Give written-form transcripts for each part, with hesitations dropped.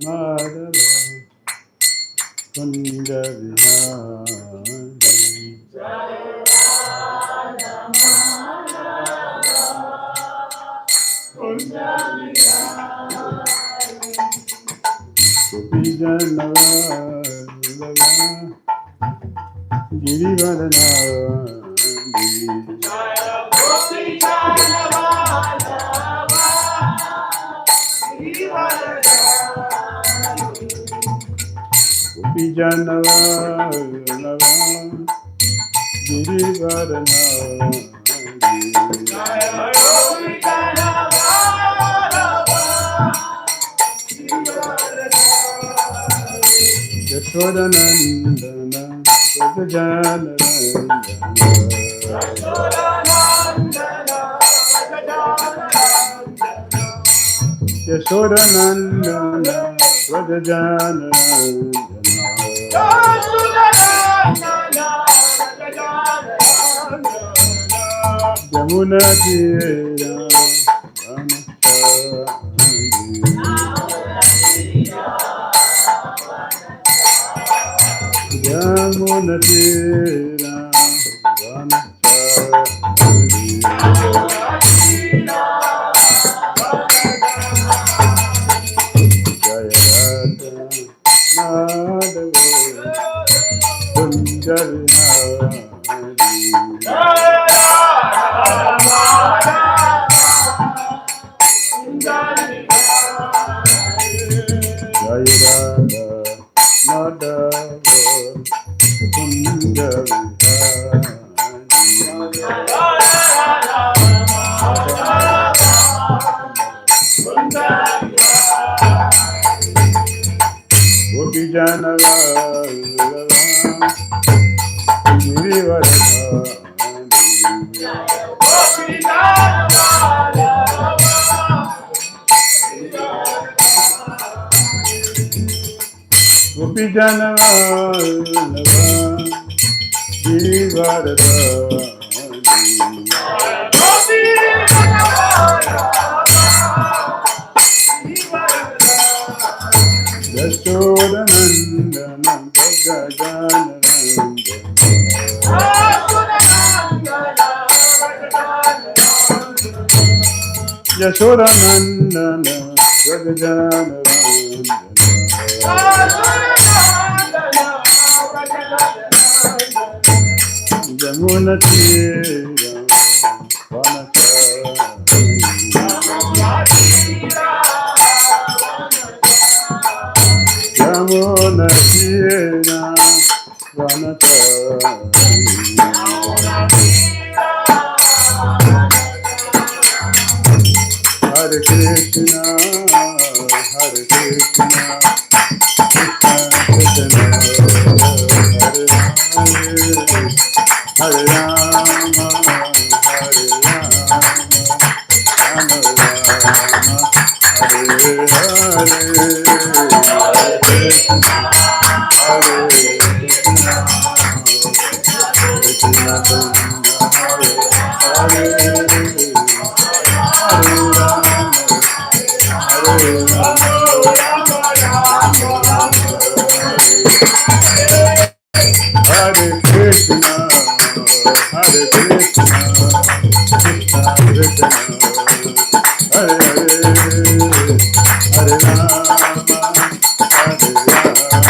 Madhava Kunda Vihari. Gopi Janavallabha Girivaradhari. Gopi Janavallabha Girivaradhari. Yashodanandana Jajanarandana Yashodanandana Jajanarandana Jamuna Tira Jamuna Tira Gopi Janavallabha Girivaradhari. Yashodanandana Jajanarandana Yashodanandana Jamuna Tira Jamuna Tira Hare Krishna, Hare Krishna, Krishna Krishna, Hare Rama, Hare Rama, Rama Rama, Hare Hare, Hare Krishna, Hare Krishna, Krishna Krishna, Hare Hare. Hare Krishna, Hare Krishna, Krishna Krishna, Hare Hare, Hare Rama, Hare Rama, Rama Rama, Hare Hare, Hare Krishna.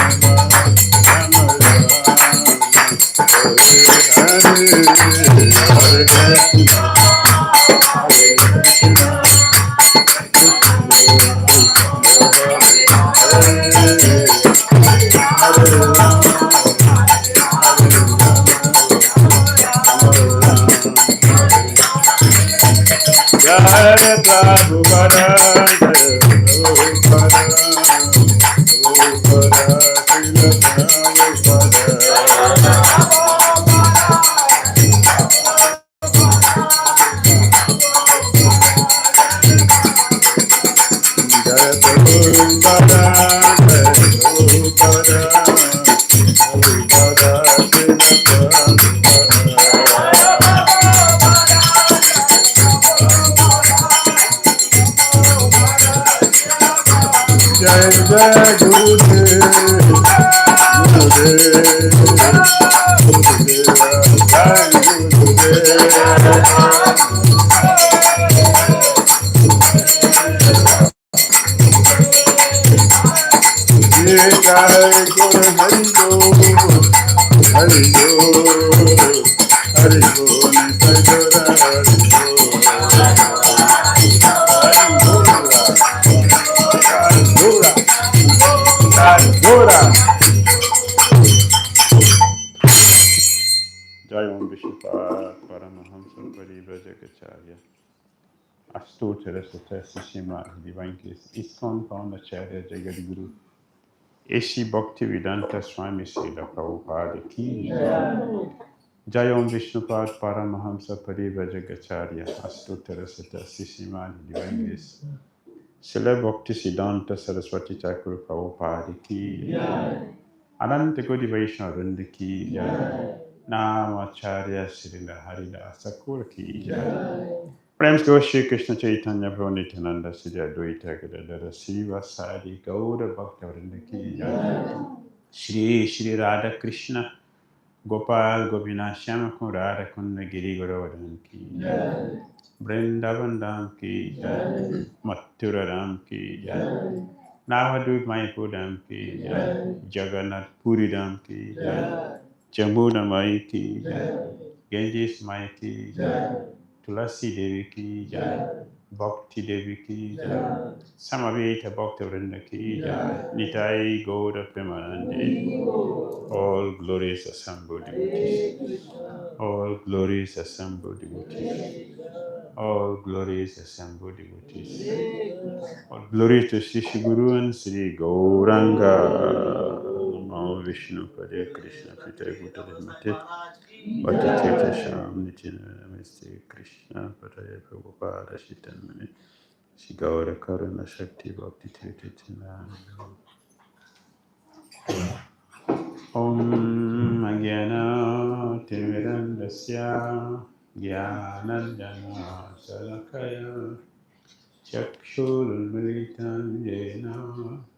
Jai Prabhupada, Jai Prabhupada, Prabhupada, Srila Prabhupada. Jai Prabhupada, Jai Prabhupada, Prabhupada, Srila Prabhupada. Jai Jai Om Vishnupada Paramahamsa Parivrajakacharya Astottara Sutta Sishima Divine Case ISKCON Acharya Jagadguru Eshi Bhakti Vedanta Swami Srila Prabhupada Ki Jai Om Vishnupad Paramahamsa Parivrajakacharya Astottara Sutta Sishima Divine Case Srila Bhakti Siddhanta Saraswati Thakur Prabhupada Ki Ananta Koti Vaishnava Vrinda Ki Namacharya Srila Haridas Thakur Ki Prams go Shri Krishna Chaitanya Prabhu Nityananda Sri Advaita Gadadara Siva Sadi Gaura Bhakta Vrinda Ki Shri Radha Krishna Gopal Gopinath Shyama Radha Kunda Giri Gauravan Ki Vrindavan Dham Ki Mathura Dham Ki Navadvip Mayapur Dham Ki Jagannath Puri Dham Ki Jamuna Mai Ki Ganges Mai Ki Tulasi Devi Ki Bhakti Devi Ki Samaveta Bhakta Vrinda Ki Nitai Gaura Premanande. All glories assembled devotees. All glories assembled devotees. All glories assembled devotees. All glory to Sri Guru and Sri Gauranga. Namo Vishnu Pade Krishna Pita Bhuta Mate Bhakti Tirtha Sham Nitina Namaste Krishna Padaya Prabhupada Shitanmani Sri Gaura Karuna Shakti Bhakti Tirtha Chinana Om Agyana Timirandasya Gyananjana Salakaya Chakshurulmilitam Jena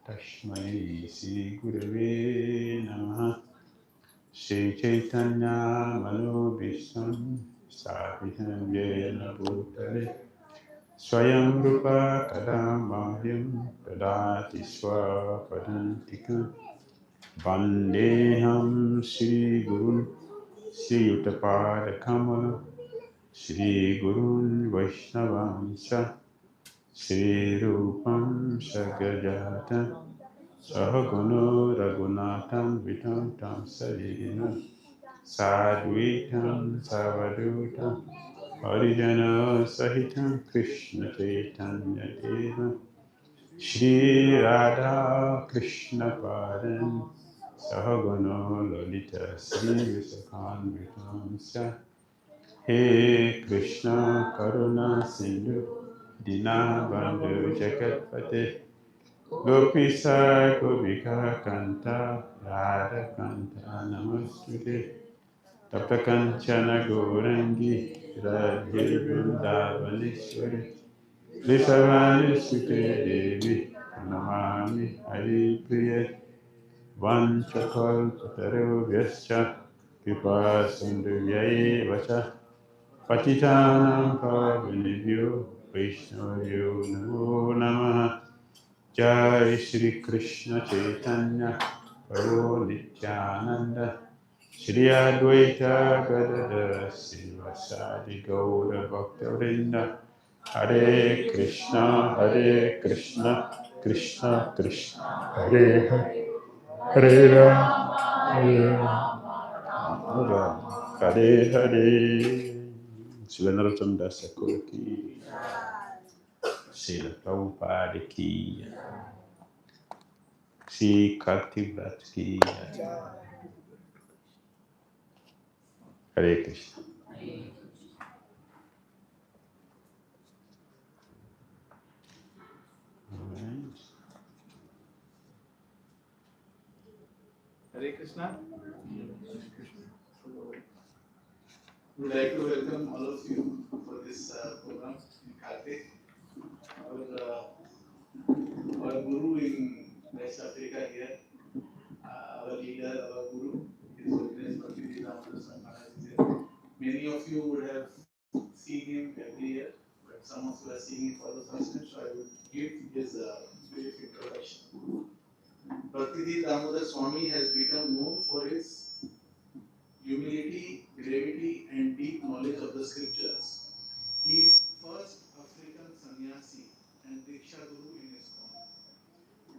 Tashmai Sri Gurave Namaha Sri Chaitanya Manobisham Sahitam Jena Bhutale Swayam Rupa Kadamahyam Dadati Swapadantikam Vandeham Shri Guru Shri Uttapada Kamala Shri Gurun Vaishnavamsa Shri Rupam Sagyajata Sahagunu Raghunatham Vitam Tam Sarina Sadvitam Savadutam Harijana Sahitam Krishna Chaitanya Deva Shri Radha Krishna Padan Sahaguna Lalita Sri Visakhan Vitamsa He Krishna Karuna Sindhu Dina Bandhu Jagatpate Gopisa Gopika Kanta Radha Kanta Namastute Tapakanchana Gourangi Radhe Vrindavaneshwari Vrisavani Sute Devi Namami Hari Priya Vanchakal Pataru Vyascha Kripa Sindhu Vyai Vacha Patitanam Pavanebhyo Vaishnavyo Namo Namaha Jai Shri Krishna Chaitanya Prabhu Nityananda Shri Advaita Gadadara Srivasadi Gaura Bhakta Hare Krishna, Krishna Krishna, Hare Hare, Hare Rama, Hare Rama, Hare Hare. Srila Narottam Das Thakur Ki, Srila Prabhupada Ki, Sri Karti Vrat Ki, Hare Krishna. Hare Krishna. We would like to welcome all of you for this program in Kartik. Our Guru in the West Africa here. Our leader, our guru, His Holiness Bhakti Dhira Damodara Swami Maharaj is here. Many of you would have seen him every year, but some of you are seeing him for the first time, so I will give his brief introduction. Bhakti Dhira Damodara Swami has become known for his humility, gravity, and deep knowledge of the scriptures. He is first African sannyasi and Diksha Guru in his form.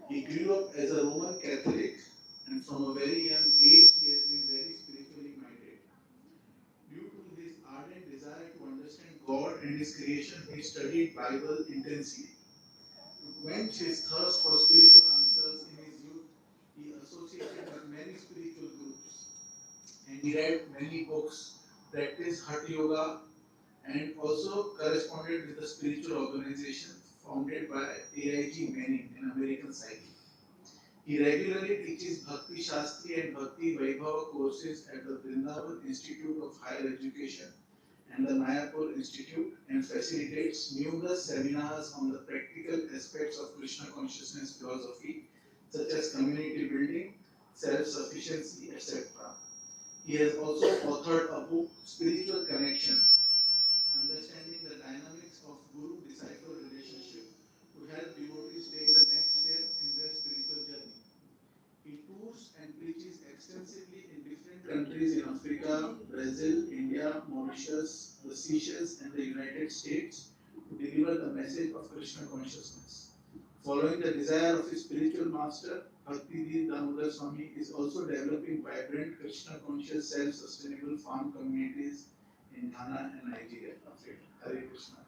He grew up as a Roman Catholic, and from a very young age he has been very spiritually minded. Due to his ardent desire to understand God and his creation, he studied Bible intensely. To quench his thirst for spiritual answers in his youth, he associated with many spiritual groups, and he read many books, practiced Hatha Yoga, and also corresponded with a spiritual organization founded by AIG Manning, an American psychic. He regularly teaches Bhakti Shastri and Bhakti Vaibhava courses at the Vrindavan Institute of Higher Education and the Mayapur Institute, and facilitates numerous seminars on the practical aspects of Krishna consciousness philosophy, such as community building, self-sufficiency, etc. He has also authored a book, Spiritual Connection, Understanding the Dynamics of Guru-Disciple Relationship, to help devotees take the next step in their spiritual journey. He tours and preaches extensively in different countries in Africa, Brazil, India, Mauritius, the Seychelles, and the United States to deliver the message of Krishna consciousness. Following the desire of his spiritual master, Bhakti Dhira Damodara Swami is also developing vibrant Krishna conscious self-sustainable farm communities in Ghana and Nigeria, Africa. Hare Krishna.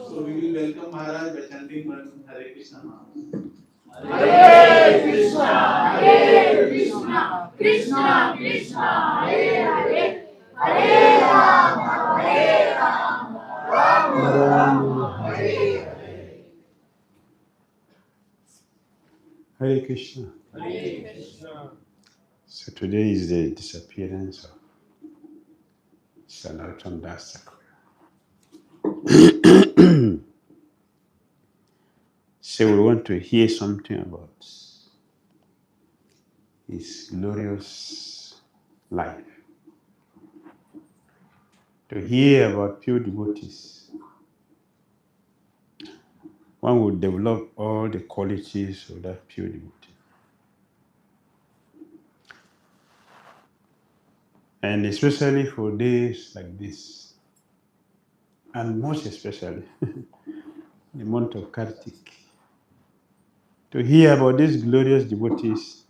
So we will welcome Maharaj by chanting one Hare Krishna Maharaj. Hare Krishna, Krishna Krishna, Hare Hare, Hare Rama, Rama Rama, Hare Hare. Hare Krishna. Hare Krishna. So today is the disappearance of Sanatana Das Thakur. So we want to hear something about his glorious life. To hear about pure devotees, one would develop all the qualities of that pure devotee. And especially for days like this, and most especially the month of Kartik, to hear about these glorious devotees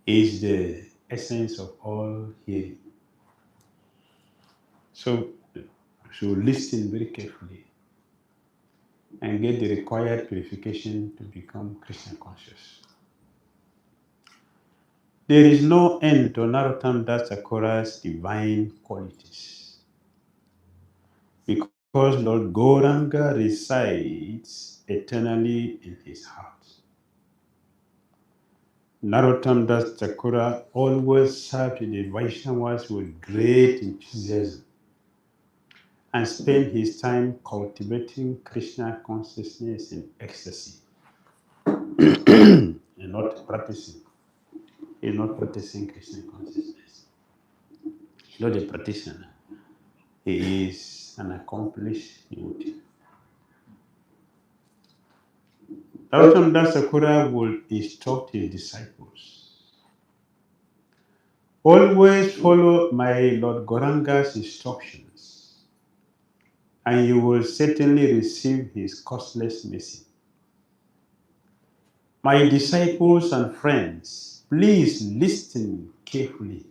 is the essence of all hearing. So listen very carefully and get the required purification to become Krishna conscious. There is no end to Narottam Das Thakura's divine qualities, because Lord Gauranga resides eternally in his heart. Narottam Das Thakura always served the Vaishnavas with great enthusiasm and spent his time cultivating Krishna consciousness in ecstasy and not practicing. He's not practicing Krishna consciousness. He's not a practitioner. He is an accomplished devotee. Narottam Das Thakura will instruct his disciples. Always follow my Lord Gauranga's instructions, and you will certainly receive his costless mercy. My disciples and friends, please listen carefully.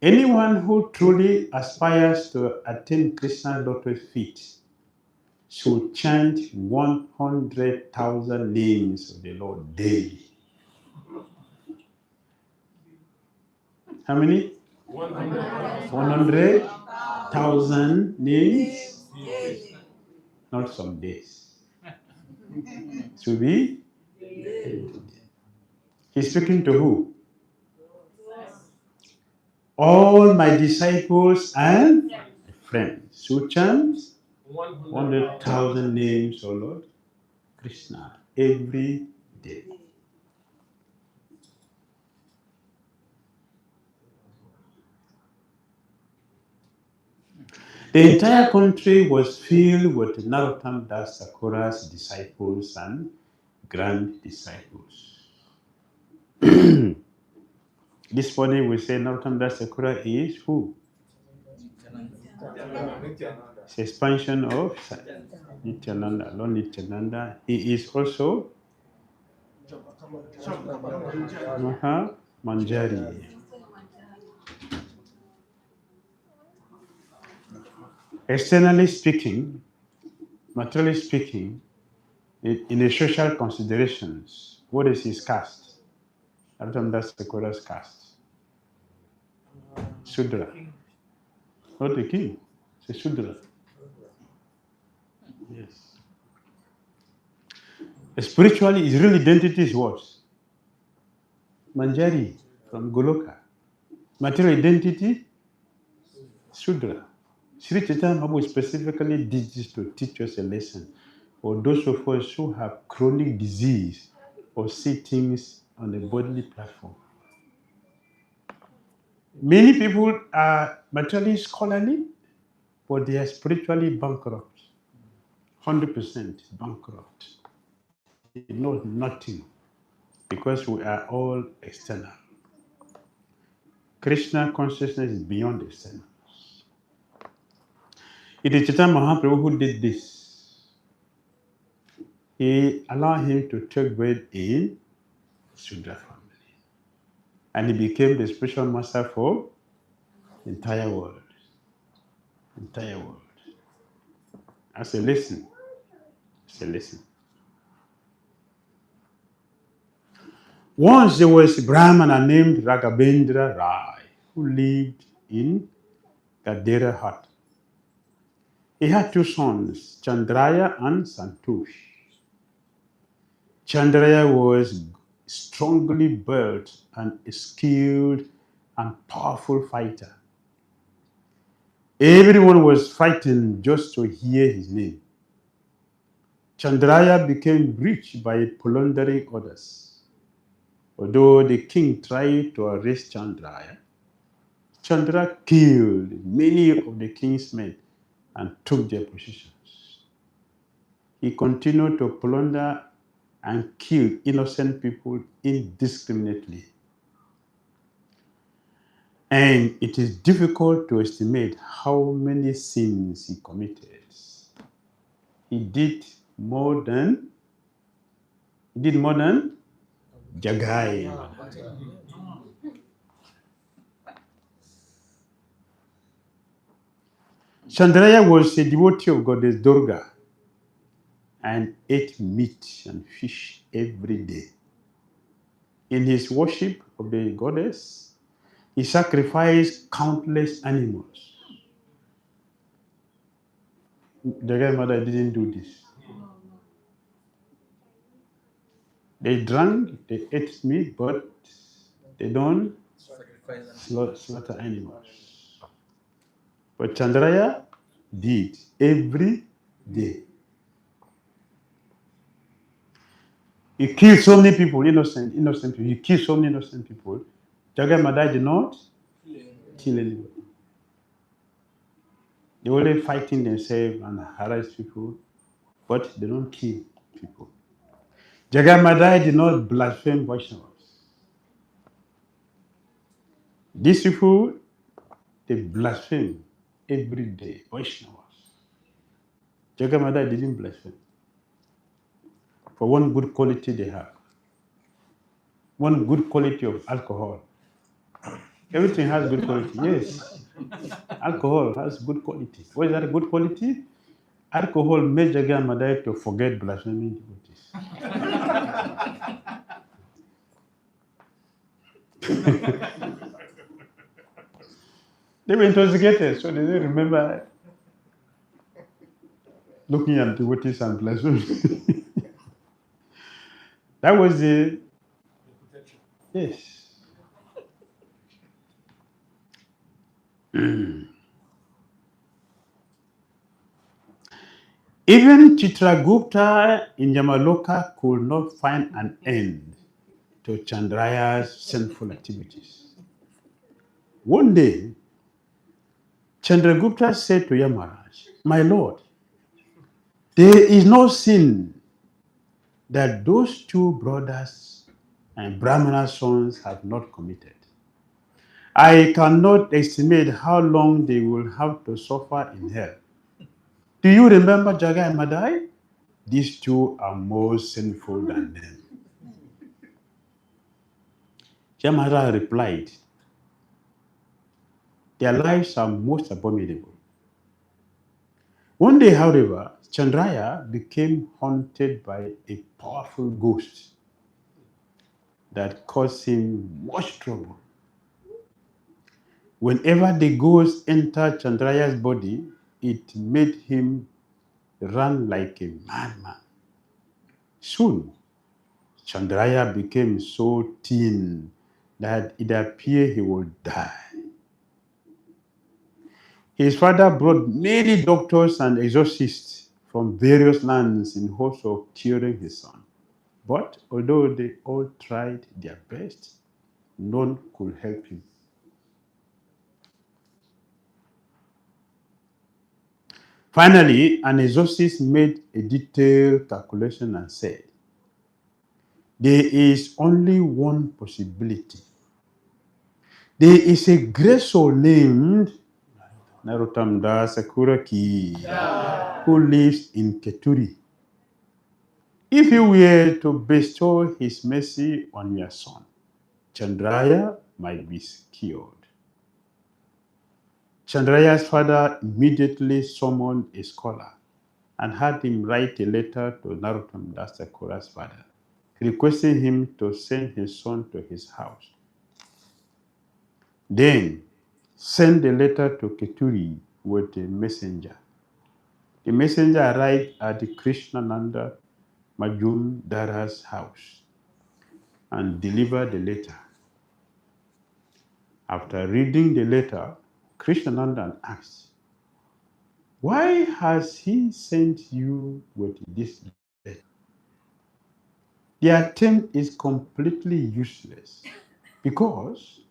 Anyone who truly aspires to attain Krishna's lotus feet should chant 100,000 names of the Lord daily. How many? 100,000 names? Not some days. To be? He's speaking to who? All my disciples and friends should chant 100,000 names, O Lord Krishna every day. The entire country was filled with Narottam Das Thakura's disciples and grand disciples. This morning we say Narottam Das Thakura is who? It's expansion of Nityananda, Lord Nityananda. He is also Manjari. Externally speaking, materially speaking, in the social considerations, what is his caste? Narottam Das Thakura's caste. Sudra. Not the king. It's a Sudra. Yes. Spiritually, his real identity is what? Manjari from Goloka. Material identity, Sudra. Sri Chaitanya Mahaprabhu specifically did this to teach us a lesson for those of us who have chronic disease or see things on a bodily platform. Many people are materially scholarly, but they are spiritually bankrupt. 100% bankrupt. They know nothing because we are all external. Krishna consciousness is beyond external. It is Chaitanya Mahaprabhu who did this. He allowed him to take birth in Sudra family. And he became the spiritual master for the entire world. Entire world. As a lesson. As a lesson. Once there was a Brahmana named Raghavendra Rai who lived in Gadera hut. He had two sons, Chandraya and Santosh. Chandraya was strongly built and a skilled and powerful fighter. Everyone was fighting just to hear his name. Chandraya became rich by plundering others. Although the king tried to arrest Chandraya, Chandra killed many of the king's men and took their positions. He continued to plunder and kill innocent people indiscriminately. And it is difficult to estimate how many sins he committed. He did more than Jagai. Chandraya was a devotee of goddess Durga and ate meat and fish every day. In his worship of the goddess, he sacrificed countless animals. Jagai Mother didn't do this. They drank, they ate meat, but they don't slaughter animals. But Chandraya did every day. He killed so many people, innocent people. He killed so many innocent people. Jagai Mother did not kill anybody. They were only fighting themselves and harass people, but they don't kill people. Jagai Mother did not blaspheme Vaishnavas. These people, they blaspheme every day, Vaishnavas. Jagai Mother didn't blaspheme. For one good quality they have. One good quality of alcohol. Everything has good quality, yes. Alcohol has good quality. What is that good quality? Alcohol made Jagai Mother to forget blaspheming devotees. They were intoxicated, so they didn't remember looking at devotees and blaspheming. That was the yes. Even Chitragupta in Yamaloka could not find an end to Chandraya's sinful activities. One day, Chandragupta said to Yamaraj, "My lord, there is no sin that those two brothers and Brahmana sons have not committed. I cannot estimate how long they will have to suffer in hell. Do you remember Jaga and Madai? These two are more sinful than them." Yamara replied, "Their lives are most abominable." One day, however, Chandraya became haunted by a powerful ghost that caused him much trouble. Whenever the ghost entered Chandraya's body, it made him run like a madman. Soon, Chandraya became so thin that it appeared he would die. His father brought many doctors and exorcists from various lands in hopes of curing his son. But although they all tried their best, none could help him. Finally, an exorcist made a detailed calculation and said, "There is only one possibility. There is a great soul named Narottam Das Sakuraki who lives in Keturi. If you were to bestow his mercy on your son, Chandraya might be cured." Chandraya's father immediately summoned a scholar and had him write a letter to Narottam Das Thakura's father, requesting him to send his son to his house. Then send the letter to Keturi with a messenger. The messenger arrived at the Krishnananda Majumdara's house and delivered the letter. After reading the letter, Krishnananda asked, "Why has he sent you with this letter? The attempt is completely useless because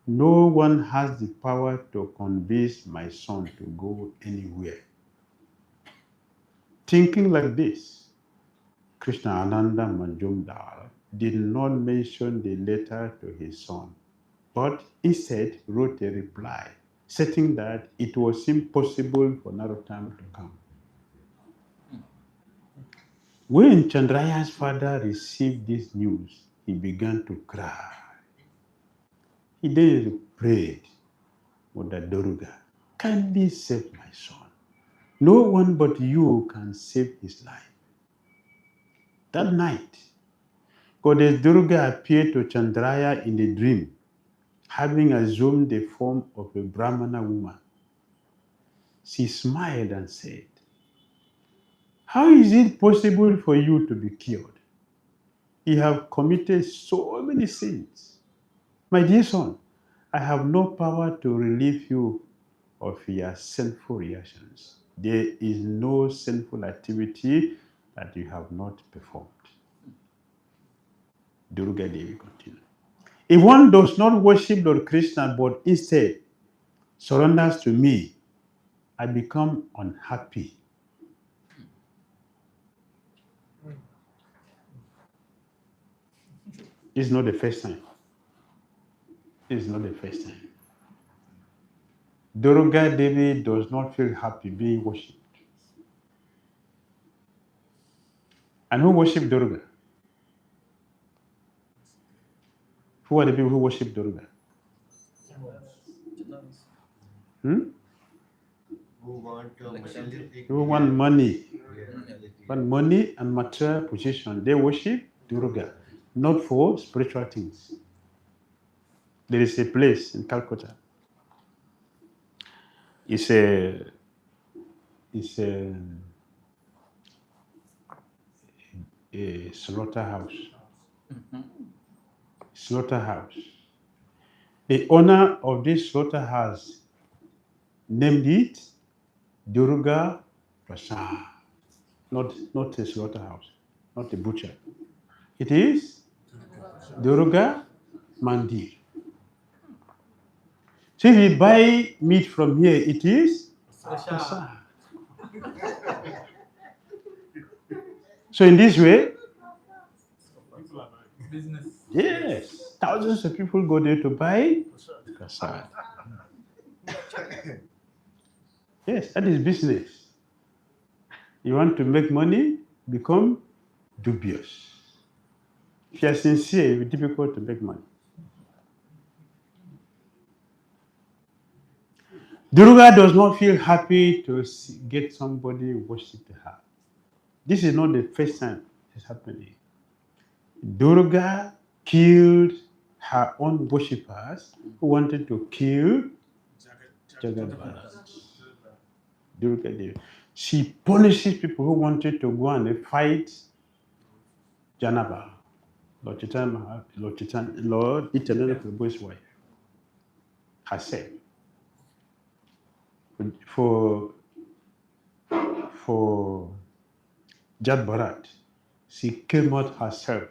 no one has the power to convince my son to go anywhere." Thinking like this, Krishna Ananda Majumdar did not mention the letter to his son, but instead wrote a reply stating that it was impossible for Narottam to come. When Chandraya's father received this news, he began to cry. He then prayed, "Mother Durga, kindly save my son. No one but you can save his life." That night, Goddess Durga appeared to Chandraya in a dream, having assumed the form of a Brahmana woman. She smiled and said, "How is it possible for you to be cured? You have committed so many sins. My dear son, I have no power to relieve you of your sinful reactions. There is no sinful activity that you have not performed." Durga Devi continued, "If one does not worship Lord Krishna but instead surrenders to me, I become unhappy. It's not the first time. It's not the first time. Durga Devi does not feel happy being worshipped. And who worship Durga? Who are the people who worship Durga? Hmm? Who want materialistic? Who want money? Yeah. Want money and material position. They worship Durga, not for spiritual things. There is a place in Calcutta. It's a slaughterhouse. Slaughterhouse. The owner of this slaughterhouse named it Durga Prasad. not a slaughterhouse, not a butcher. It is Durga Mandir. So if you buy meat from here, it is prasad. So in this way, Business. yes, thousands of people go there to buy prasad. Yes, that is business. You want to make money, become dubious. If you are sincere, it will be difficult to make money. Durga does not feel happy to get somebody worship her. This is not the first time it's happening. Durga killed her own worshippers who wanted to kill Jagat. Durga did. She punishes people who wanted to go and fight Janaba, Lord Chaitanya Prabhu's wife, herself. For Jat Bharat, she came out herself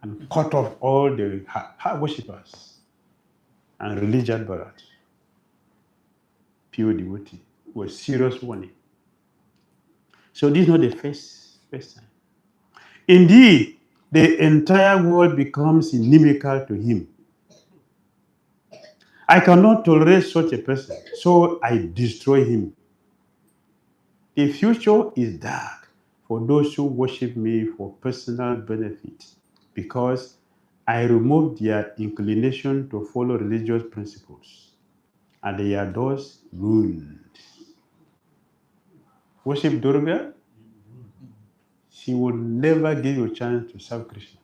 and cut off all her worshippers and released Jat Bharat. Pure devotee was serious warning. So this is not the first time. Indeed, the entire world becomes inimical to him. I cannot tolerate such a person, so I destroy him. The future is dark for those who worship me for personal benefit, because I remove their inclination to follow religious principles, and they are thus ruined. Worship Durga, she will never give you a chance to serve Krishna.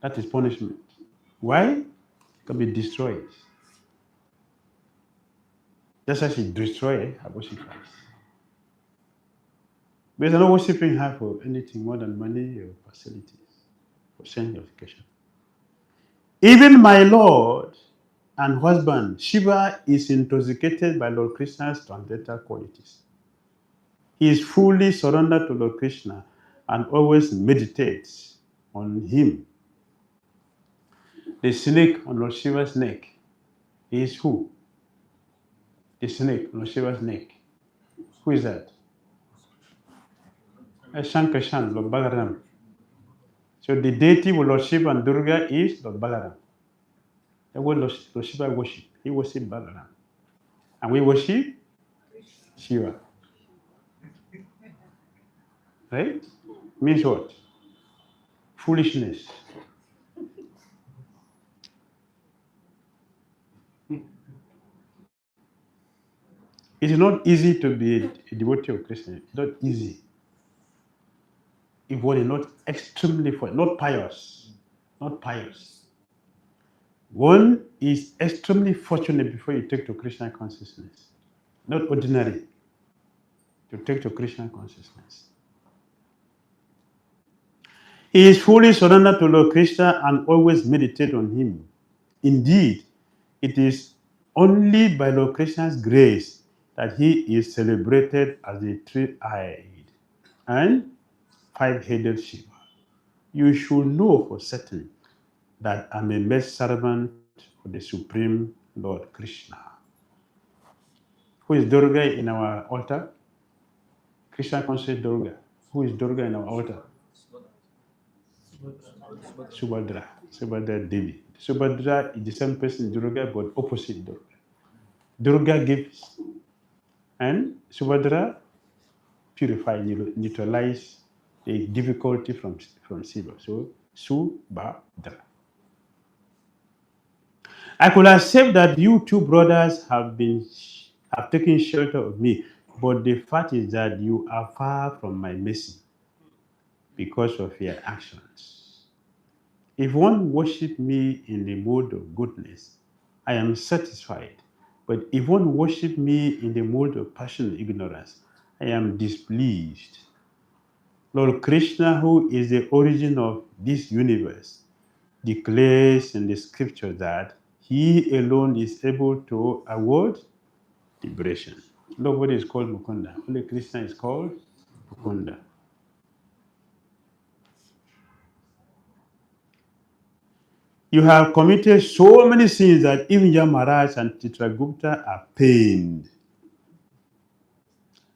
That is punishment. Why? It can be destroyed. Just as she destroyed her worshippers. But they're not worshiping her for anything more than money or facilities, for sanctification. Even my Lord and husband, Shiva, is intoxicated by Lord Krishna's transcendental qualities. He is fully surrendered to Lord Krishna and always meditates on him. The snake on Lord Shiva's neck is who? The snake on Lord Shiva's neck. Who is that? Shankashan, Lord Balaram. So the deity of Lord Shiva and Durga is Lord Balaram. That's what Lord Shiva worship. He worship Balaram. And we worship Shiva. Right? Means what? Foolishness. It is not easy to be a devotee of Krishna. It's not easy. If one is not extremely, not pious. Not pious. One is extremely fortunate before you take to Krishna consciousness. Not ordinary. To take to Krishna consciousness. He is fully surrendered to Lord Krishna and always meditate on him. Indeed, it is only by Lord Krishna's grace that he is celebrated as a three-eyed and five-headed Shiva. You should know for certain that I'm a maid servant of the Supreme Lord Krishna. Who is Durga in our altar? Krishna conscious Durga. Who is Durga in our altar? Subhadra. Subhadra Devi. Subhadra is the same person Durga, but opposite Durga. Durga gives, and Subhadra purify, neutralize the difficulty from Shiva. So Subhadra. I could accept that you two brothers have taken shelter of me, but the fact is that you are far from my mercy because of your actions. If one worship me in the mode of goodness, I am satisfied. But if one worship me in the mode of passion and ignorance, I am displeased. Lord Krishna, who is the origin of this universe, declares in the scripture that he alone is able to award liberation. Nobody is called Mukunda. Only Krishna is called Mukunda. You have committed so many sins that even Yamaraj and Chitragupta are pained.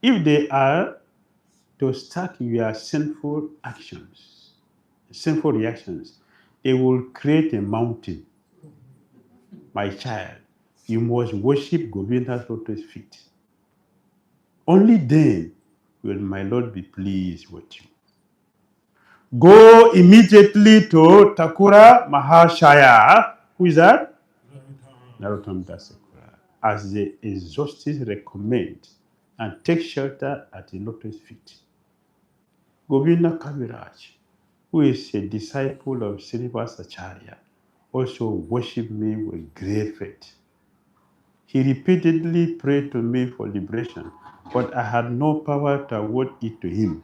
If they are to start your sinful actions, sinful reactions, they will create a mountain. My child, you must worship Govinda's lotus feet. Only then will my Lord be pleased with you. Go immediately to Thakura Mahashaya. Who is that? Narottam Dasekura. As the exorcists recommend, and take shelter at the lotus feet. Govinda Kaviraj, who is a disciple of Srinivasa Acharya, also worshipped me with great faith. He repeatedly prayed to me for liberation, but I had no power to award it to him.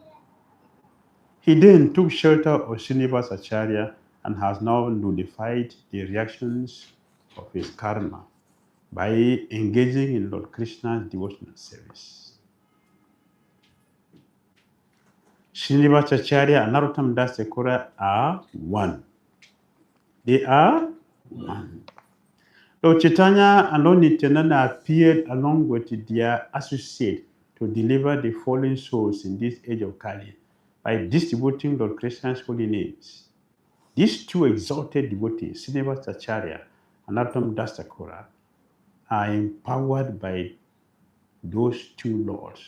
He then took shelter of Srinivasa Acharya and has now nullified the reactions of his karma by engaging in Lord Krishna's devotional service. Srinivasa Acharya and Narottam Das Thakura are one. They are one. Lord Chaitanya and Lord Nityananda appeared along with their associate to deliver the fallen souls in this age of Kali by distributing Lord Krishna's holy names. These two exalted devotees, Srinivasa Acharya and Narottam Das Thakura, are empowered by those two lords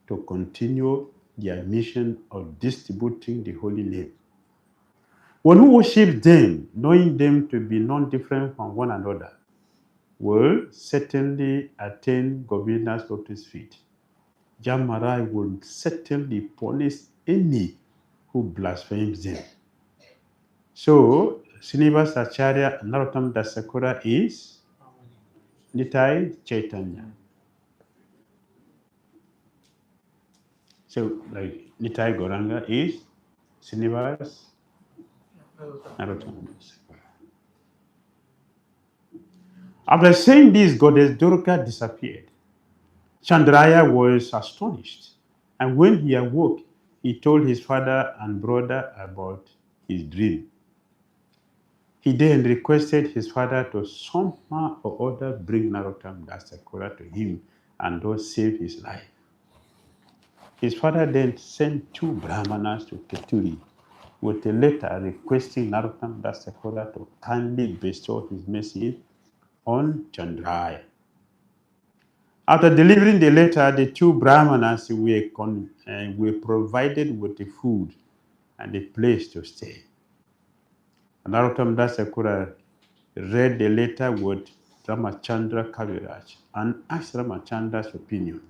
to continue their mission of distributing the holy name. One who worships them, knowing them to be non-different from one another, will certainly attain Govinda's lotus feet. Jamaraj will certainly punish any who blasphemes them. So, Srinivasa Acharya and Narottam Das Thakura is Nitai Chaitanya. So, like Nitai Goranga is Srinivas Narottam Das Thakura. After saying this, Goddess Durga disappeared. Chandraya was astonished, and when he awoke, he told his father and brother about his dream. He then requested his father to somehow or other bring Narottam Das Thakura to him and thus save his life. His father then sent two Brahmanas to Keturi with a letter requesting Narottam Das Thakura to kindly bestow his mercy on Chandraya. After delivering the letter, the two Brahmanas were provided with the food and a place to stay. Narottam Das Thakura read the letter with Ramachandra Kaviraj and asked Ramachandra's opinion.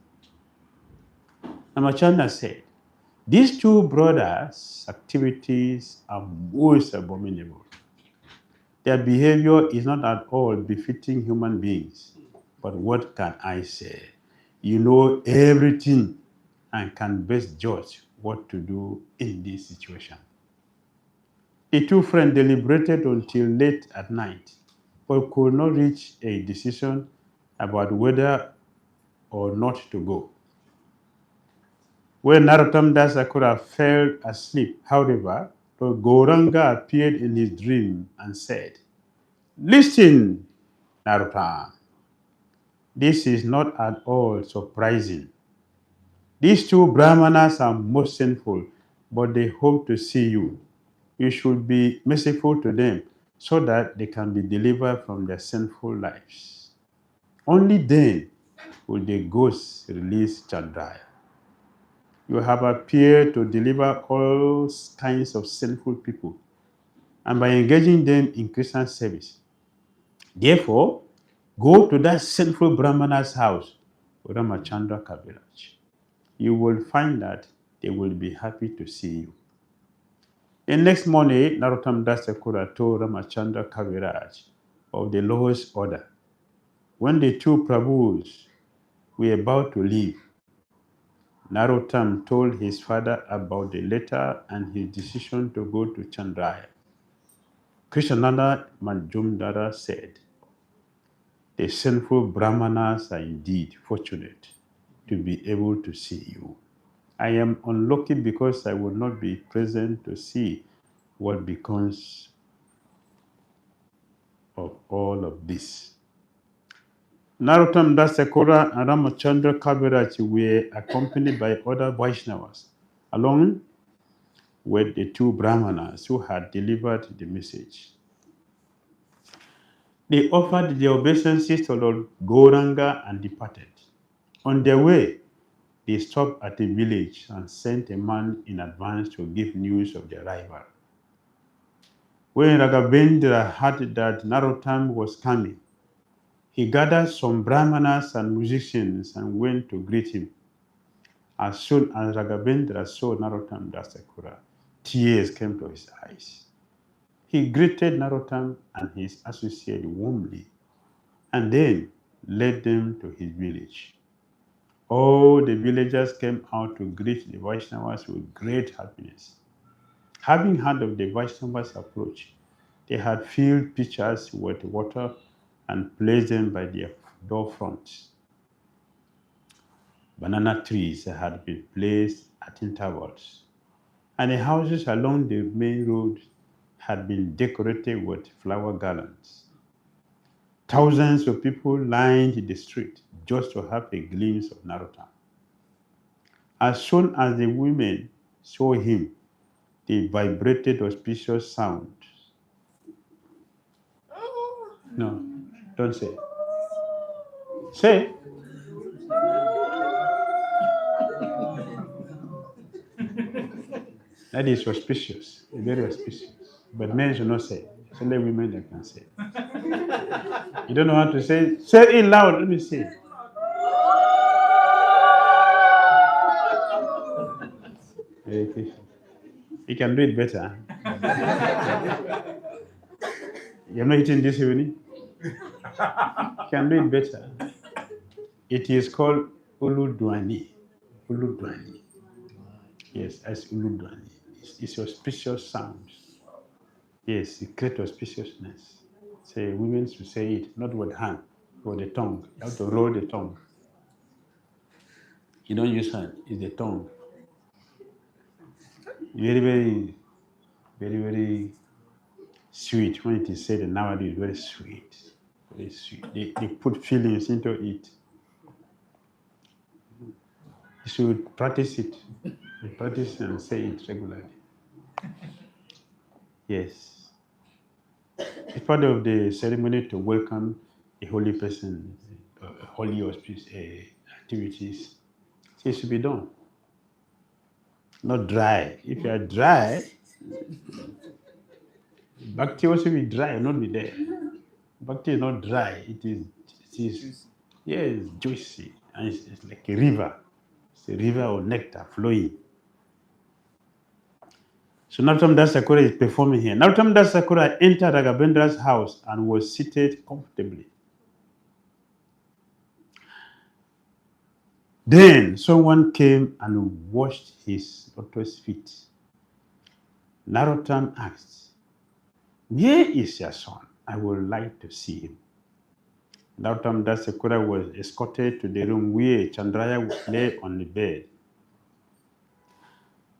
Ramachandra said, "These two brothers' activities are most abominable. Their behavior is not at all befitting human beings. But what can I say? You know everything and can best judge what to do in this situation." The two friends deliberated until late at night, but could not reach a decision about whether or not to go. When Narottam Das Thakura fell asleep, however, Lord Gauranga appeared in his dream and said, "Listen, Narottam, this is not at all surprising. These two Brahmanas are most sinful, but they hope to see you. You should be merciful to them so that they can be delivered from their sinful lives. Only then will the ghosts release Chandraya. You have appeared to deliver all kinds of sinful people, and by engaging them in Christian service. Therefore, go to that sinful Brahmana's house, Ramachandra Kaviraj. You will find that they will be happy to see you." The next morning, Narottam Das Thakura told Ramachandra Kaviraj of the Lord's order. When the two Prabhus were about to leave, Narottam told his father about the letter and his decision to go to Chandraya. Krishnananda Manjumdara said, "The sinful Brahmanas are indeed fortunate to be able to see you. I am unlucky because I will not be present to see what becomes of all of this. Narottam Das Thakura and Ramachandra Kaviraj were accompanied by other Vaishnavas, along with the two Brahmanas who had delivered the message. They offered their obeisances to Lord Gauranga and departed. On their way, they stopped at a village and sent a man in advance to give news of their arrival. When Raghavendra heard that Narottam was coming, he gathered some Brahmanas and musicians and went to greet him. As soon as Raghavendra saw Narottam Das Thakura, tears came to his eyes. He greeted Narottam and his associate warmly, and then led them to his village. All the villagers came out to greet the Vaishnavas with great happiness. Having heard of the Vaishnavas' approach, they had filled pitchers with water and placed them by their door fronts. Banana trees had been placed at intervals, and the houses along the main road had been decorated with flower garlands. Thousands of people lined the street just to have a glimpse of Narottam. As soon as the women saw him, they vibrated auspicious sounds. No, don't say. Say. That is auspicious, very auspicious. But men should not say. It's only women that can say. You don't know how to say? Say it loud. Let me see. Okay. You can do it better. You're not eating this evening? You can do it better. It is called Uludwani. Uludwani. Yes, as Uludwani. It's auspicious sounds. Yes, it creates auspiciousness. Say, women should say it, not with hand, with the tongue. You have to roll the tongue. You don't use hand, it's the tongue. Very, very, very, very sweet. When it is said nowadays, very sweet. Very sweet. They put feelings into it. You should practice it. You practice and say it regularly. Yes. It's part of the ceremony to welcome a holy person, holy auspicious activities. So it should be done. Not dry. If you are dry, Bhakti also be dry, not be there. Bhakti is not dry. It is yes, juicy. And it's like a river. It's a river of nectar flowing. So Narottam Das Thakura is performing here. Narottam Das Thakura entered Raghavendra's house and was seated comfortably. Then someone came and washed his lotus feet. Narottam asked, "Where is your son? I would like to see him." Narottam Das Thakura was escorted to the room where Chandraya lay on the bed.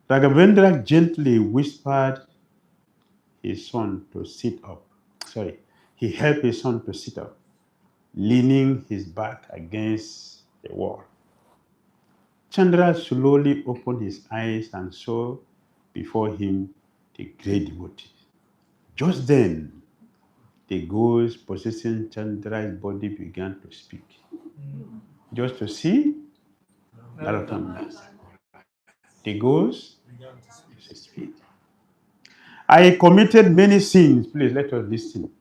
Raghavendra gently whispered his son to sit up. He helped his son to sit up, leaning his back against the wall. Chandra slowly opened his eyes and saw before him the great devotee. Just then, the ghost possessing Chandra's body began to speak. Just to see Narottam Das. The ghost began to speak. I committed many sins. Please let us listen.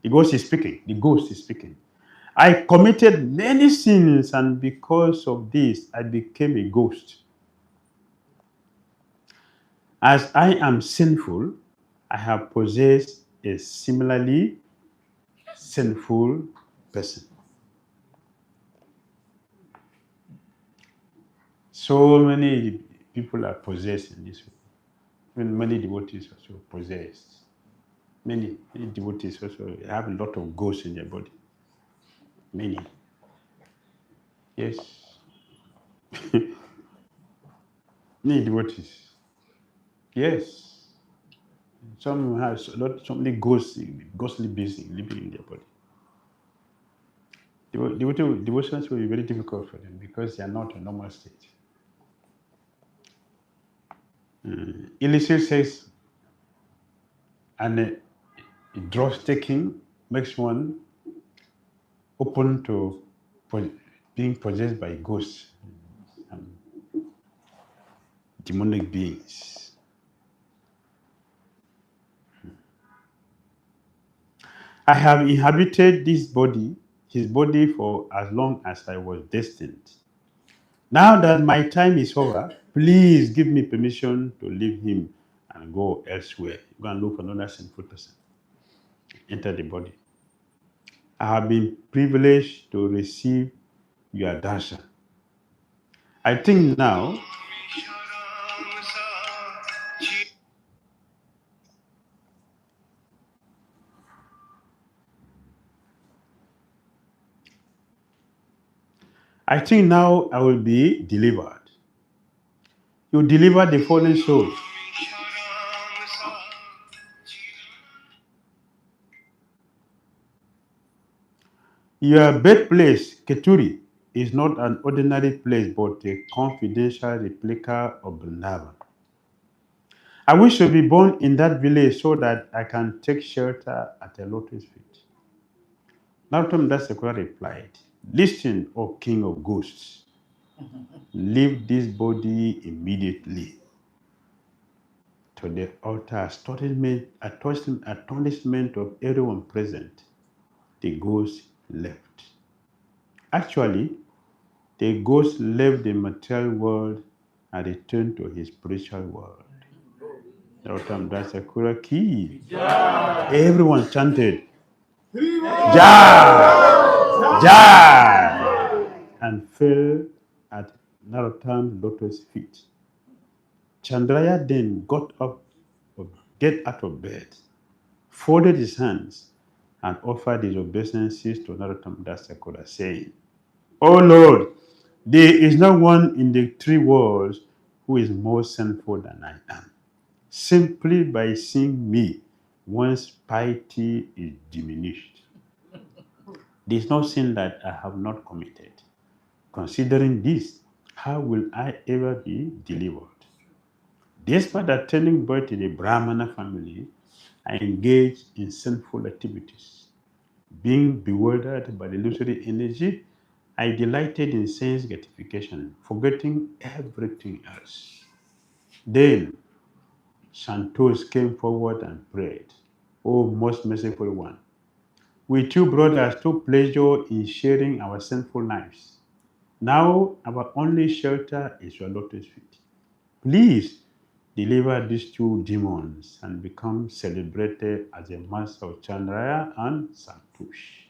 The ghost is speaking. The ghost is speaking. I committed many sins, and because of this, I became a ghost. As I am sinful, I have possessed a similarly sinful person. So many people are possessed in this way. Even many devotees also possessed. Many devotees also have a lot of ghosts in their body. Many. Yes. Many devotees. Yes. Some have so many ghostly beings living in their body. Devotions will be very difficult for them because they are not a normal state. Illicit sex and drugs taking makes one open to being possessed by ghosts and demonic beings. I have inhabited his body for as long as I was destined. Now that my time is over, please give me permission to leave him and go elsewhere. Go and look for another sinful person. Enter the body. I have been privileged to receive your darshan. I think now I will be delivered. You deliver the fallen souls. Your birthplace, Keturi, is not an ordinary place but a confidential replica of Vrindavan. I wish to be born in that village so that I can take shelter at a lotus feet. Narottam Das Thakura replied, "Listen, O king of ghosts, leave this body immediately." To the utter astonishment of everyone present, the ghost left. Actually, the ghost left the material world and returned to his spiritual world. Narottam Das Thakura ki. Everyone chanted, Jai! Jai! And fell at Narottam's lotus feet. Chandraya then get out of bed, folded his hands, and offered his obeisances to Narottam Das Thakura, saying, "O Lord, there is no one in the three worlds who is more sinful than I am. Simply by seeing me, one's piety is diminished. There is no sin that I have not committed. Considering this, how will I ever be delivered? Despite attending birth in a Brahmana family, I engaged in sinful activities. Being bewildered by the illusory energy, I delighted in sense gratification, forgetting everything else. Then Santos came forward and prayed, O most merciful one, we two brothers took pleasure in sharing our sinful lives. Now our only shelter is your lotus feet. Please deliver these two demons and become celebrated as a master of Chandraya and Santosh.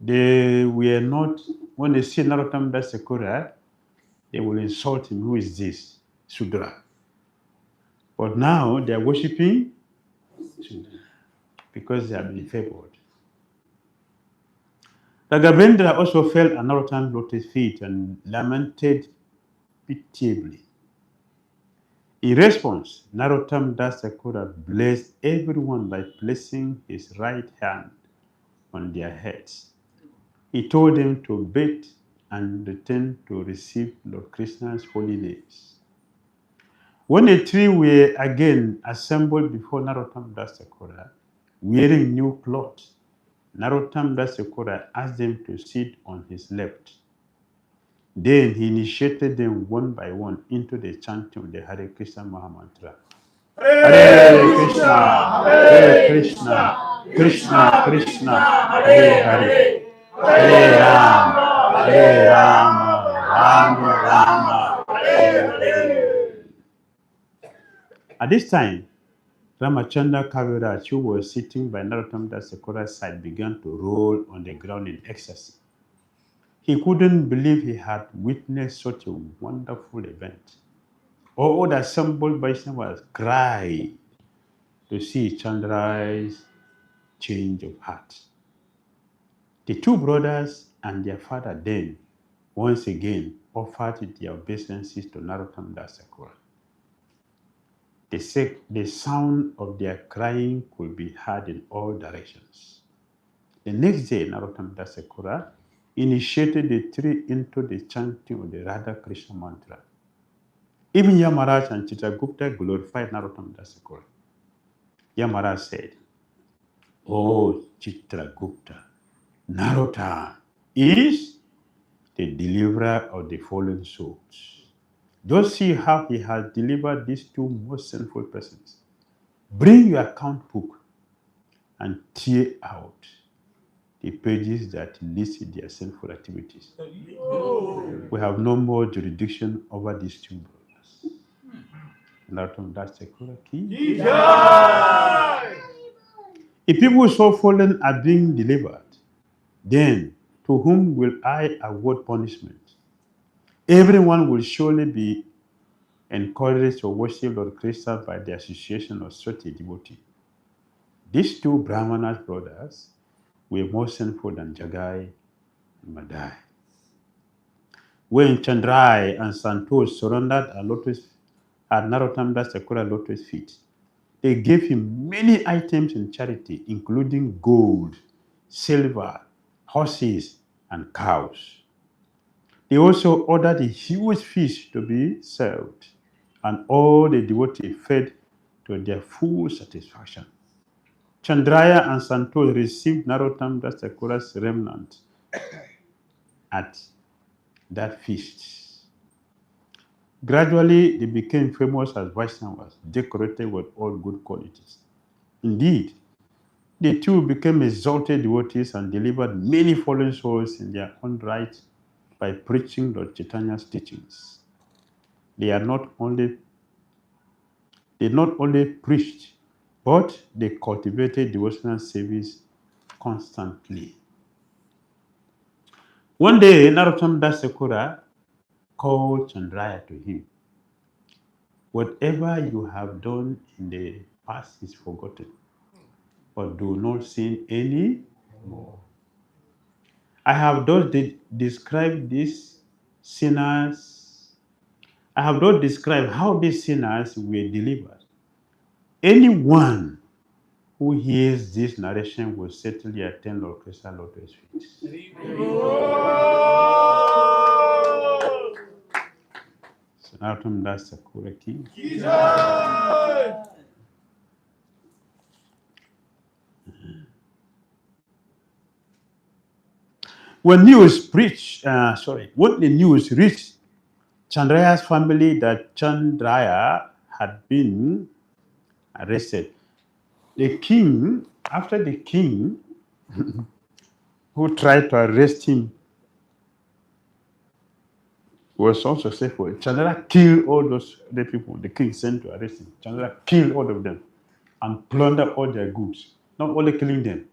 They were not, when they see Narottam Das Thakura, they will insult him. Who is this? Sudra. But now they are worshipping Sudra because they have been favored. Raghavendra also fell at Narottam's lotus feet and lamented pitiably. In response, Narottam Das Thakura blessed everyone by placing his right hand on their heads. He told them to bathe and return to receive Lord Krishna's holy names. When the three were again assembled before Narottam Das Thakura, wearing new clothes, Narottam Das Thakura asked them to sit on his left. Then he initiated them one by one into the chanting of the Hare Krishna Mahamantra. Hare Krishna, Hare Krishna, Krishna Krishna, Hare Hare, Hare Rama, Hare Rama, Rama Rama, Hare Hare. At this time, Ramachandra Kaviraj, who was sitting by Narottam Das Thakura's side, began to roll on the ground in ecstasy. He couldn't believe he had witnessed such a wonderful event. All the assembled Vaishnavas cried to see Chandra's change of heart. The two brothers and their father then, once again, offered their obeisances to Narottam Das Thakura. The sound of their crying could be heard in all directions. The next day, Narottam Das Thakura initiated the three into the chanting of the Radha Krishna mantra. Even Yamaraj and Chitragupta glorified Narottam Das Thakura. Yamaraj said, "Oh Chitragupta, Narottam is the deliverer of the fallen souls. Just see how he has delivered these two most sinful persons. Bring your account book and tear out the pages that list their sinful activities. We have no more jurisdiction over these two brothers." Narottam Das Thakura ki. If people so fallen are being delivered, then to whom will I award punishment? Everyone will surely be encouraged to worship Lord Krishna by the association of such a devotee. These two Brahmanas brothers were more sinful than Jagai and Madai. When Chandrai and Santosh surrendered at Narottam Das Thakura lotus feet, they gave him many items in charity, including gold, silver, horses, and cows. They also ordered a huge feast to be served, and all the devotees fed to their full satisfaction. Chandraya and Santosh received Narottam Das Thakura's remnant at that feast. Gradually, they became famous as Vaishnavas, decorated with all good qualities. Indeed, the two became exalted devotees and delivered many fallen souls in their own right by preaching Lord Chaitanya's teachings. They not only preached, but they cultivated devotional service constantly. One day, Narottam Das Thakura called Chandraya to him. "Whatever you have done in the past is forgotten, but do not sin any more. I have thus described these sinners. I have not described how these sinners were delivered. Anyone who hears this narration will certainly attend Lord Krishna lotus feet." So Narottam Das Thakura ki. When the news reached Chandraya's family that Chandraya had been arrested, after the king who tried to arrest him was unsuccessful, Chandra killed all those the people the king sent to arrest him. Chandra killed all of them and plundered all their goods. Not only killing them,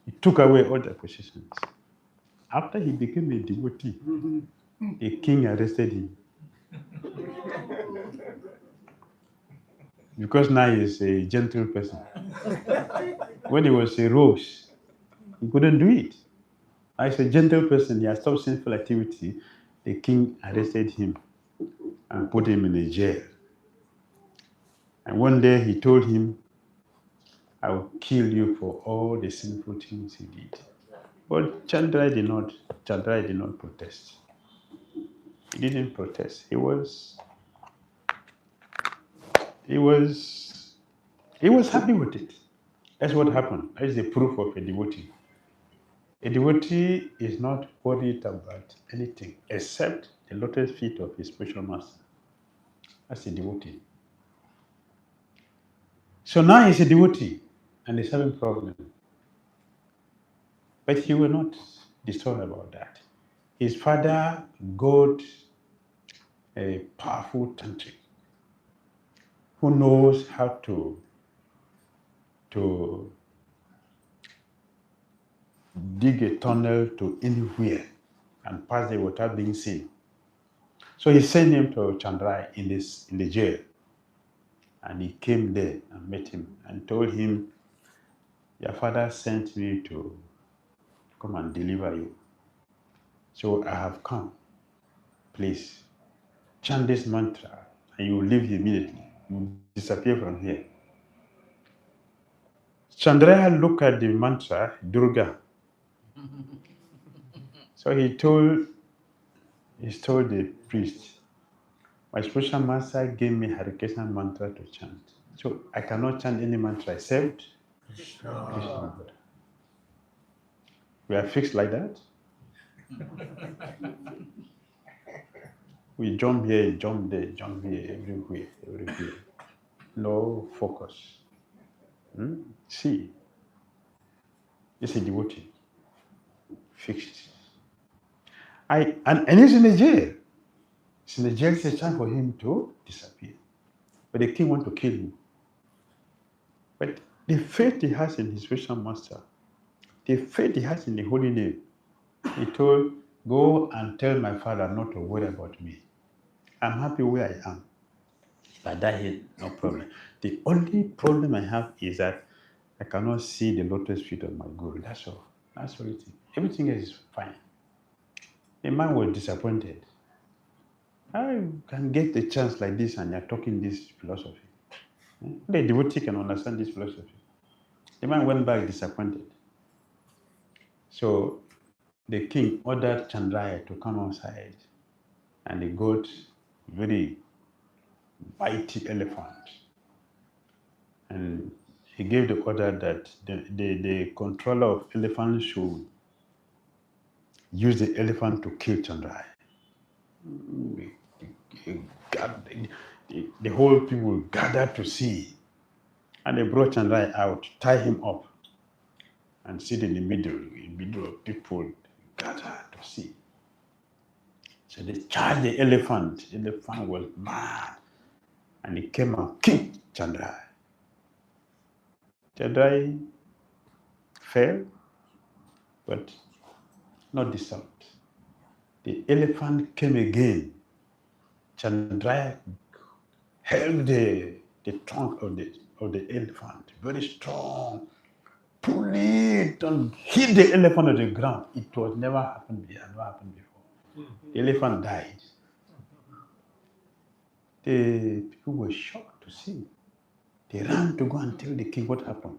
he took away all their possessions. After he became a devotee, the king arrested him. Because now he's a gentle person. When he was a rose, he couldn't do it. As a gentle person, he has stopped sinful activity. The king arrested him and put him in a jail. And one day he told him, "I will kill you for all the sinful things you did." But Chandra did not protest. He didn't protest. He was happy with it. That's what happened. That's the proof of a devotee. A devotee is not worried about anything except the lotus feet of his spiritual master. That's a devotee. So now he's a devotee and he's having problem. But he will not disturb about that. His father got a powerful tantric who knows how to dig a tunnel to anywhere and pass there without being seen. So he sent him to Chandrai in the jail. And he came there and met him and told him, "Your father sent me to come and deliver you. So I have come. Please, chant this mantra and you will leave immediately." will disappear from here. Chandraya looked at the mantra, Durga. So he told the priest, my spiritual master gave me Hare Krishna mantra to chant. So I cannot chant any mantra except Krishna mantra. We are fixed like that. We jump here, jump there, jump here, everywhere. No focus. See, it's a devotee. Fixed. And he's in the jail. He's in the jail, it's a time for him to disappear. But the king wants to kill him. But the faith he has in his spiritual master, the faith he has in the holy name, he told, go and tell my father not to worry about me. I'm happy where I am. If I die here, no problem. The only problem I have is that I cannot see the lotus feet of my guru. That's all. That's all it is. Everything else is fine. The man was disappointed. I can get a chance like this and you're talking this philosophy. The devotee can understand this philosophy. The man went back disappointed. So the king ordered Chandraya to come outside and he got very mighty elephant. And he gave the order that the controller of elephants should use the elephant to kill Chandraya. The whole people gathered to see. And they brought Chandraya out, tie him up, and sit in the middle of people gathered to see. So they charged the elephant. The elephant was mad. And he came and kicked Chandraya. Chandraya fell, but not disturbed. The elephant came again. Chandraya held the trunk of the elephant, very strong, pull it and hit the elephant on the ground. It was never happened before. The elephant died. The people were shocked to see. They ran to go and tell the king what happened.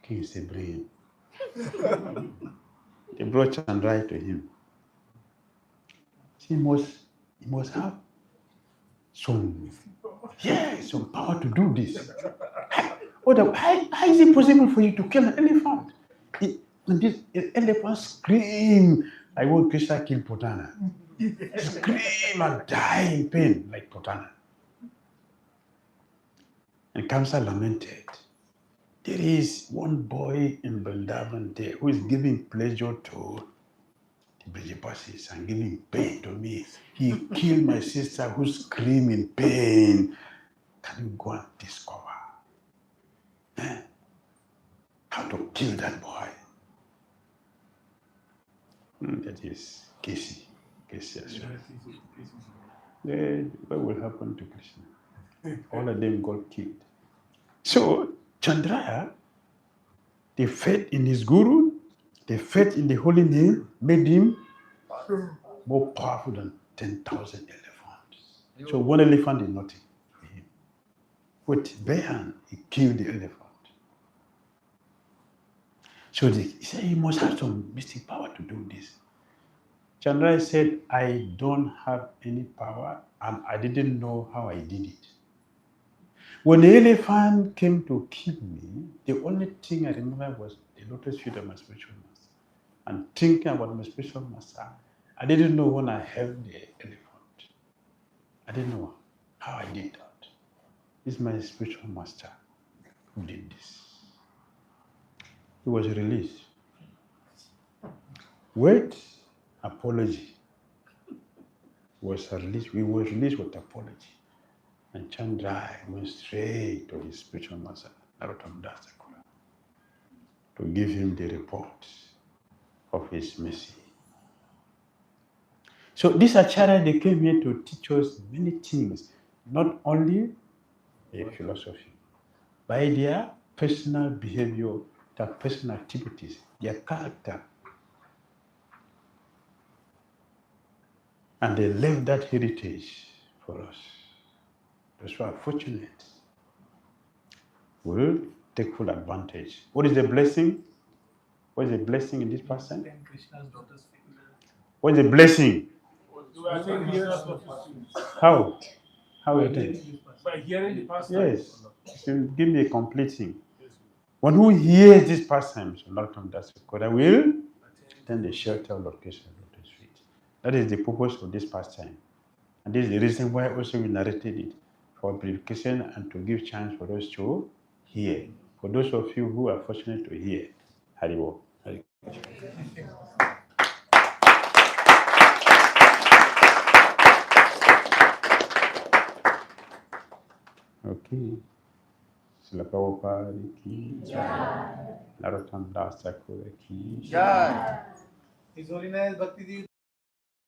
The king said, bring him. They brought Chandraya to him. He must have some power to do this. How is it possible for you to kill an elephant? And this elephant scream like when Krishna killed Putana. Scream and die in pain like Putana. And Kamsa lamented. There is one boy in Vrindavan there who is giving pleasure to the Brijabasis and giving pain to me. He killed my sister who screamed in pain. Can you go and discover how to kill that boy? That is Casey as well. What will happen to Krishna? All of them got killed. So Chandraya, the faith in his guru, the faith in the holy name made him more powerful than 10,000 elephants. So one elephant is nothing for him. With bare hand, he killed the elephant. So he said he must have some mystic power to do this. Chandraya said, I don't have any power and I didn't know how I did it. When the elephant came to kill me, the only thing I remember was the lotus feet of my spiritual master. And thinking about my spiritual master, I didn't know when I held the elephant. I didn't know how I did that. It's my spiritual master who did this. He was released. With apology. He was released with apology. And Chandraya went straight to his spiritual master, Narottam Das Thakur, to give him the report of his mercy. So these Acharyas, they came here to teach us many things, not only a philosophy, by their personal behavior, their personal activities, their character. And they left that heritage for us those who are fortunate will take full advantage. What is the blessing? What is the blessing in this person? Krishna's daughter's feet. What is the blessing? How? How you attend? By hearing the past Yes. So give me a complete thing. One who hears this pastime shall not come to Koda will attend the shelter of Lord Krishna Lotus feet. That is the purpose of this pastime. And this is the reason why also we narrated it, for purification and to give chance for those to hear. For those of you who are fortunate to hear, Haribo. Hari. Okay. Srila Prabhupada ki jai. Narottam Das Thakur ki jai. His Holiness Bhakti Dhira